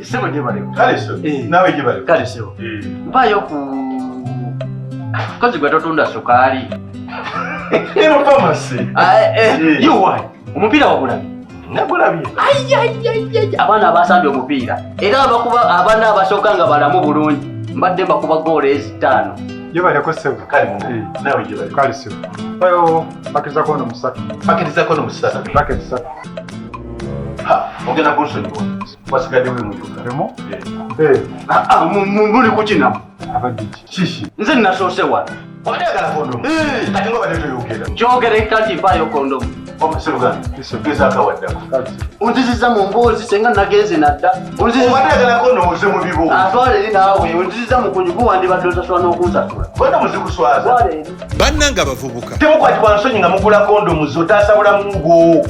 Sema jebale. Kale so. Nawe jebale. Kale so. Mpayo ku kazi gwa totunda sukali. Eno pharmacy. You why? Omupira wagulabi. Nagulabye. Ay. Abana abasambye omupira. Era abakuba abana abasokanga balamu bulungi. Mbadde bakuba goal ezitano. Jebale ko sebo. Kale mungu. Nawe jebale. Kale sebo. Mpayo pakiriza kono musatu. Pakiriza kono musatu. Pakiriza. Ha, ogenda kunsonyiwa. Wasigadde we mutuka. Remo? Muli kuchina. Abadiki. Chishi. Nze nasose wa. Oyagala condom. Kati ngo bade toyogera. Kyogere kati mpayo condom. Pharmacy Luganda. Isogeza akawadde. Unziziza mu mbozi senga nageze nadda. Oyagala condom oze mu bibo. Atwale naawe unziziza mu kunyugu wandi badoza swana okunsatula. Kwenda muzikuswaza. Bannanga bavubuka. Temukwatibwa nsonyi nga mugula condom zo tasabula mungo.